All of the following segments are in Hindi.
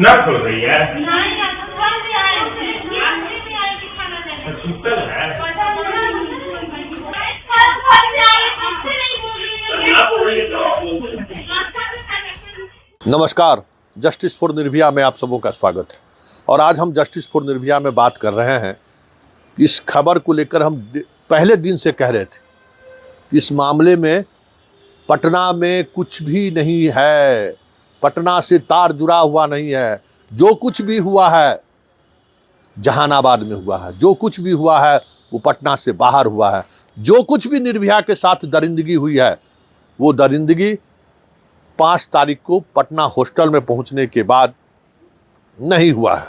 ना खोल रही है। नमस्कार, जस्टिस फॉर निर्भया में आप सबों का स्वागत है। और आज हम जस्टिस फॉर निर्भया में बात कर रहे हैं। इस खबर को लेकर हम पहले दिन से कह रहे थे कि इस मामले में पटना में कुछ भी नहीं है, पटना से तार जुड़ा हुआ नहीं है। जो कुछ भी हुआ है जहानाबाद में हुआ है, जो कुछ भी हुआ है वो पटना से बाहर हुआ है। जो कुछ भी निर्भया के साथ दरिंदगी हुई है वो दरिंदगी 5 तारीख को पटना हॉस्टल में पहुंचने के बाद नहीं हुआ है।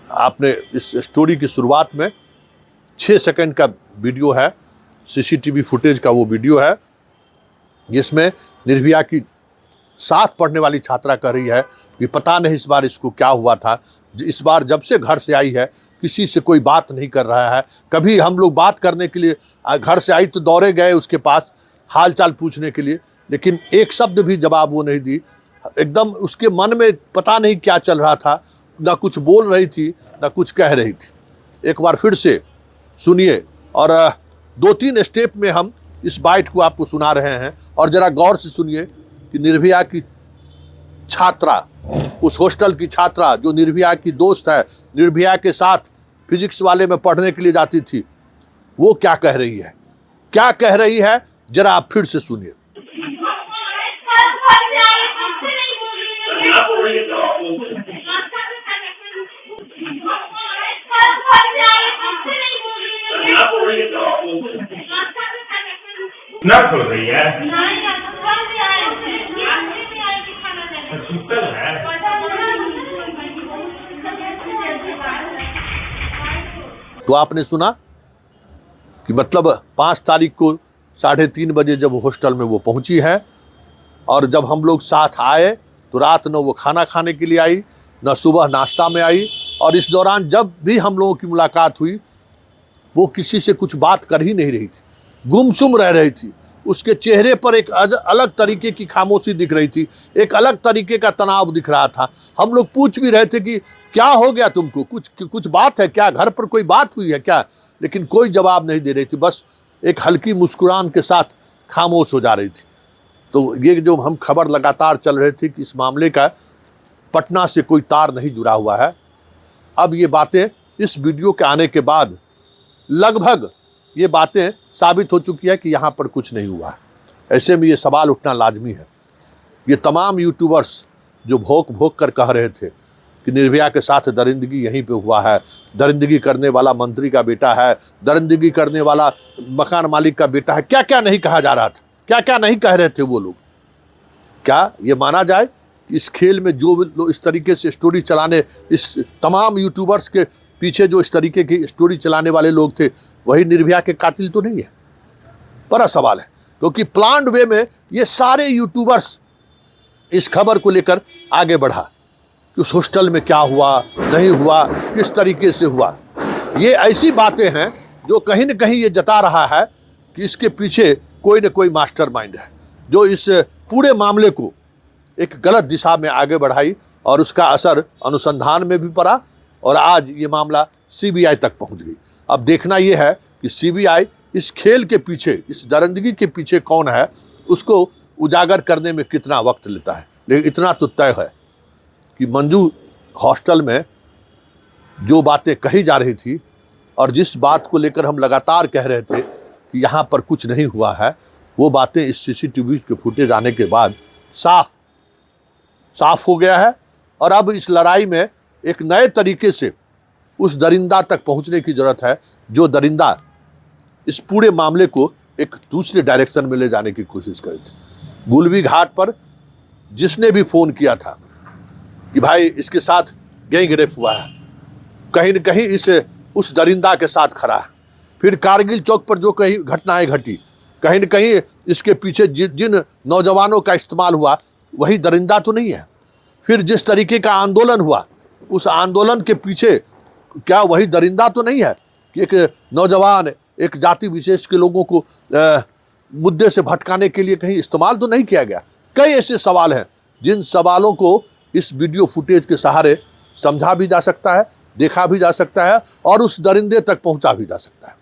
आपने इस स्टोरी की शुरुआत में 6 सेकंड का वीडियो है, सीसीटीवी फुटेज का वो वीडियो है, जिसमें निर्भया की साथ पढ़ने वाली छात्रा कह रही है कि पता नहीं इस बार इसको क्या हुआ था। इस बार जब से घर से आई है किसी से कोई बात नहीं कर रहा है। कभी हम लोग बात करने के लिए घर से आई तो दौड़े गए उसके पास हाल चाल पूछने के लिए, लेकिन एक शब्द भी जवाब वो नहीं दी। एकदम उसके मन में पता नहीं क्या चल रहा था, ना कुछ बोल रही थी ना कुछ कह रही थी। एक बार फिर से सुनिए और 2-3 स्टेप में हम इस बाइट को आपको सुना रहे हैं और ज़रा गौर से सुनिए कि निर्भया की छात्रा, उस हॉस्टल की छात्रा जो निर्भया की दोस्त है, निर्भया के साथ फिजिक्स वाले में पढ़ने के लिए जाती थी, वो क्या कह रही है, क्या कह रही है, जरा आप फिर से सुनिए। ना खोल रही है। तो आपने सुना कि मतलब 5 तारीख को 3:30 बजे जब हॉस्टल में वो पहुंची है और जब हम लोग साथ आए तो रात न वो खाना खाने के लिए आई, न सुबह नाश्ता में आई। और इस दौरान जब भी हम लोगों की मुलाकात हुई वो किसी से कुछ बात कर ही नहीं रही थी, गुमसुम रह रही थी। उसके चेहरे पर एक अलग तरीके की खामोशी दिख रही थी, एक अलग तरीके का तनाव दिख रहा था। हम लोग पूछ भी रहे थे कि क्या हो गया तुमको, कुछ बात है क्या, घर पर कोई बात हुई है क्या, लेकिन कोई जवाब नहीं दे रही थी, बस एक हल्की मुस्कुराहट के साथ खामोश हो जा रही थी। तो ये जो हम खबर लगातार चल रहे थे कि इस मामले का पटना से कोई तार नहीं जुड़ा हुआ है, अब ये बातें इस वीडियो के आने के बाद लगभग ये बातें साबित हो चुकी है कि यहाँ पर कुछ नहीं हुआ है। ऐसे में ये सवाल उठना लाजमी है। ये तमाम यूट्यूबर्स जो भोंक कर कह रहे थे कि निर्भया के साथ दरिंदगी यहीं पे हुआ है, दरिंदगी करने वाला मंत्री का बेटा है, दरिंदगी करने वाला मकान मालिक का बेटा है, क्या क्या नहीं कहा जा रहा था, क्या क्या नहीं कह रहे थे वो लोग। क्या ये माना जाए कि इस खेल में जो लोग इस तरीके से स्टोरी चलाने, इस तमाम यूट्यूबर्स के पीछे जो इस तरीके की स्टोरी चलाने वाले लोग थे, वही निर्भया के कातिल तो नहीं है? बड़ा सवाल है, क्योंकि प्लान्ड वे में ये सारे यूट्यूबर्स इस खबर को लेकर आगे बढ़ा कि उस हॉस्टल में क्या हुआ, नहीं हुआ, किस तरीके से हुआ। ये ऐसी बातें हैं जो कहीं न कहीं ये जता रहा है कि इसके पीछे कोई न कोई मास्टरमाइंड है जो इस पूरे मामले को एक गलत दिशा में आगे बढ़ाई और उसका असर अनुसंधान में भी पड़ा और आज ये मामला सीबीआई तक पहुंच गई। अब देखना ये है कि सीबीआई इस खेल के पीछे, इस दरिंदगी के पीछे कौन है, उसको उजागर करने में कितना वक्त लेता है। लेकिन इतना तो तय है कि मंजू हॉस्टल में जो बातें कही जा रही थी और जिस बात को लेकर हम लगातार कह रहे थे कि यहाँ पर कुछ नहीं हुआ है, वो बातें इस सीसीटीवी के फुटेज आने के बाद साफ हो गया है। और अब इस लड़ाई में एक नए तरीके से उस दरिंदा तक पहुँचने की ज़रूरत है जो दरिंदा इस पूरे मामले को एक दूसरे डायरेक्शन में ले जाने की कोशिश करे थे। गुलबी घाट पर जिसने भी फ़ोन किया था कि भाई इसके साथ गैंग रेप हुआ है, कहीं न कहीं उस दरिंदा के साथ खड़ा है। फिर कारगिल चौक पर जो कहीं घटनाएं घटी, कहीं न कहीं इसके पीछे जिन नौजवानों का इस्तेमाल हुआ वही दरिंदा तो नहीं है। फिर जिस तरीके का आंदोलन हुआ, उस आंदोलन के पीछे क्या वही दरिंदा तो नहीं है कि एक नौजवान, एक जाति विशेष के लोगों को मुद्दे से भटकाने के लिए कहीं इस्तेमाल तो नहीं किया गया। कई ऐसे सवाल हैं जिन सवालों को इस वीडियो फुटेज के सहारे समझा भी जा सकता है, देखा भी जा सकता है और उस दरिंदे तक पहुंचा भी जा सकता है।